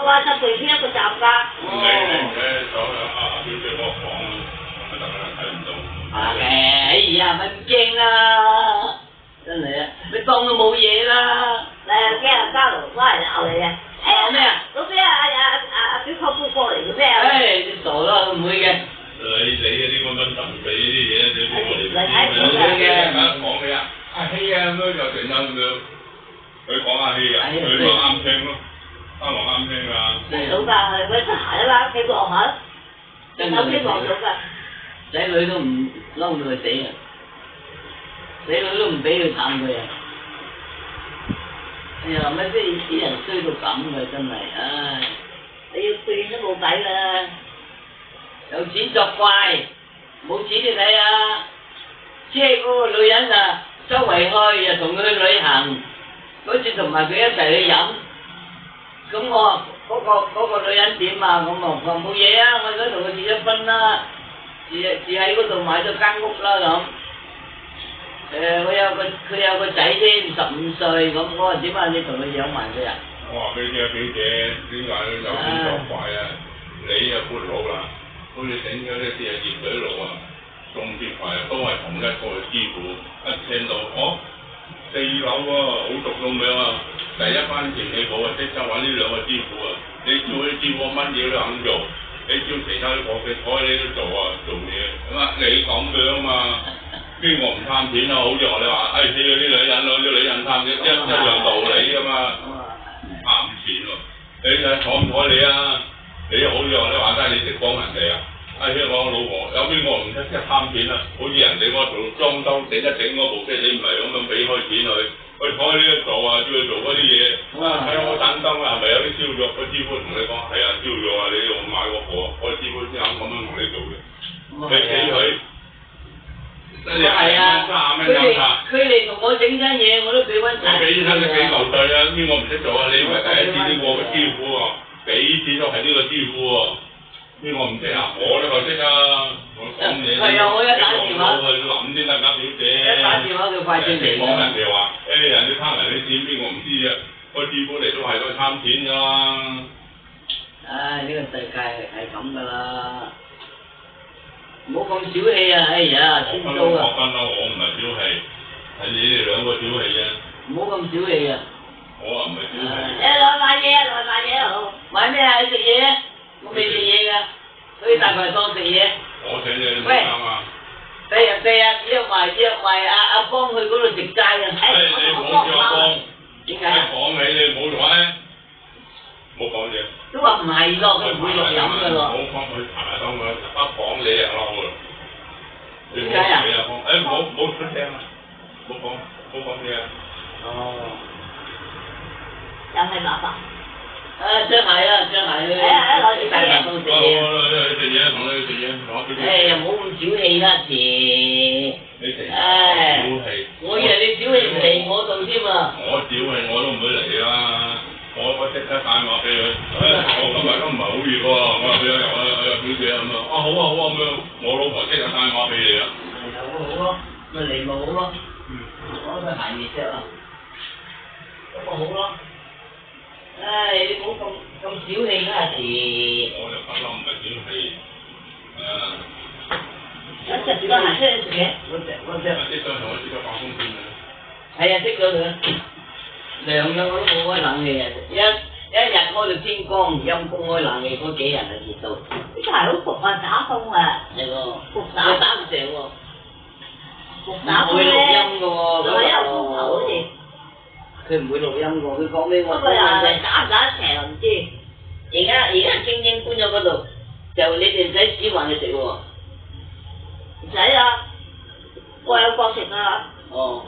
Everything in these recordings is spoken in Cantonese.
啊，就隨便一個站㗎。唔使走阿表姐我房咪得啦，睇唔到。哎呀，咪唔驚啦，真係啊，你當都冇嘢啦。驚啊！交流翻嚟鬧你嘅。鬧咩啊？老邊阿表舅父過嚟嘅咩？你傻啦，唔會嘅。你嗰啲咁樣神秘啲嘢，你邊個嚟知？你講咩啊？阿希啊咁樣就成啦咁樣，佢講阿希啊，佢話啱聽咯，阿羅啱聽㗎。到㗎，佢得閒啊嘛，企望下，有啲望到㗎。仔女都唔嬲到佢死啊！仔女都唔俾佢探佢啊！哎呀，乜啲人衰到咁嘅真係，唉！你要勸都冇計㗎啦。有錢作怪，冇錢你睇下，車嗰個女人啊，周圍去又同佢去旅行，嗰次同埋佢一齊去飲，咁我嗰個女人點啊？咁我話冇嘢啊，我而家同佢結咗婚啦，住喺嗰度買咗間屋啦咁。佢有個仔添，15歲咁，我話點啊？你同佢養埋佢啊？我話俾你聽，表姐，點解有錢作怪啊？你啊闊佬啦！好似整咗呢啲熱水爐啊，送鐵牌都係同一個師傅，一聽到4樓喎，好熟咁樣啊！第一班前你冇啊，即刻揾呢兩個師傅啊！你叫啲師傅乜嘢都肯做，你叫其他啲夥計睬你都做啊，做嘢咁啊！你咁樣嘛，邊個唔貪錢啊？好似我哋話，似嗰啲女人咯，啲女人貪錢一樣道理噶嘛，貪錢喎！你睇睬唔睬你啊？你好似我哋話齋，你識講人哋啊？我老婆有邊個唔識貪錢啊？好似人哋嗰度裝修整一整嗰部機，你唔係咁樣俾開錢佢睬你都做啊，叫佢做嗰啲嘢。我等燈啊，係咪有啲燒咗？個師傅同你講係啊，燒咗啊，你要買個貨，個師傅先肯咁樣同你做嘅。你俾佢，係啊，佢哋同我整親嘢，我都俾溫錢。我俾親你幾嚿水啊？邊個唔識做啊？你以為第一次呢個師傅啊？俾錢都係呢個師傅喎。邊個唔識啊？我呢個識啊！我講嘢，係啊！我一打電話去諗先得㗎，表姐。一打電話叫快啲嚟。講人哋話，人哋貪人啲錢，邊個唔知啊？個師傅嚟都係個貪錢㗎啦。唉，呢個世界係咁㗎啦，唔好咁小氣啊！哎呀，先租啊！我分啦，我唔係小氣，係你哋兩個小氣啫。唔好咁小氣啊！我啊唔係小氣。落買嘢啊！落買嘢啊！買咩啊？你食嘢？我未食嘢㗎，所以大排檔食嘢。我請你，你唔啱啊！第日約埋阿邦去嗰度食齋啊！你唔好叫阿邦，點解啊？講你唔好話咧，唔好講嘢。都話唔係咯，佢唔會錄飲㗎咯。唔好講佢排埋檔佢，一講你就嬲㗎。點解啊？唔好出聲啊！唔好講嘢啊！哦。又係麻煩。張鞋啊，張鞋去大排檔食嘢。食嘢，同你去食嘢，攞俾你。又唔好咁小氣啦，詞。你成日小氣。我以為你小氣唔嚟我度添啊。我小氣我都唔會嚟啦，我即刻打電話俾佢。我今日都唔係好熱喎，我話俾佢有表姐咁啊，好啊咁樣，我老婆即刻打電話俾你啊。好咯，咪嚟咪好咯。攞對鞋熱啫啊。咁咪好咯。唉，你唔好咁小氣啦，詞。我就不嬲唔係小氣，一隻都行出去食嘢。我隻。即刻同我即刻放風扇啊！係啊，識咗佢。涼嘅我都冇開冷氣啊！一日開到天光，陰公開冷氣嗰幾日啊熱到。呢個係好焗啊，打風啊。係喎。焗打。佢打唔成喎。焗打風咧。唔會錄音㗎喎。就係一個風頭好似。佢唔會錄音喎，佢講俾我。不過又係打唔打得成唔知。而家晶晶搬咗嗰度，就你哋唔使煮飯去食喎。唔使啊，各有各食啊。哦。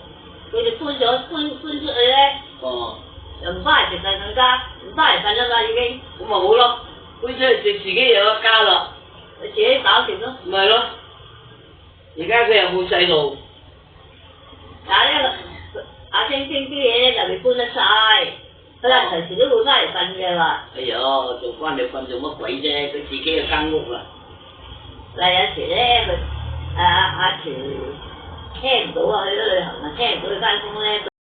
佢哋搬出去咧。哦。又唔翻嚟食就更加，唔翻嚟瞓咗啦已經。咁咪好咯，搬出去食自己有一家啦。你自己搞掂咯。咪係咯。而家佢又冇細路。但係呢個阿晶晶啲嘢咧就未搬得晒，佢話隨時都會翻嚟瞓嘅話。哎呀，做翻嚟瞓做乜鬼啫？佢自己有間屋啦。嗱有時咧佢阿條聽唔到啊，去咗旅行啊，聽唔到佢翻工咧。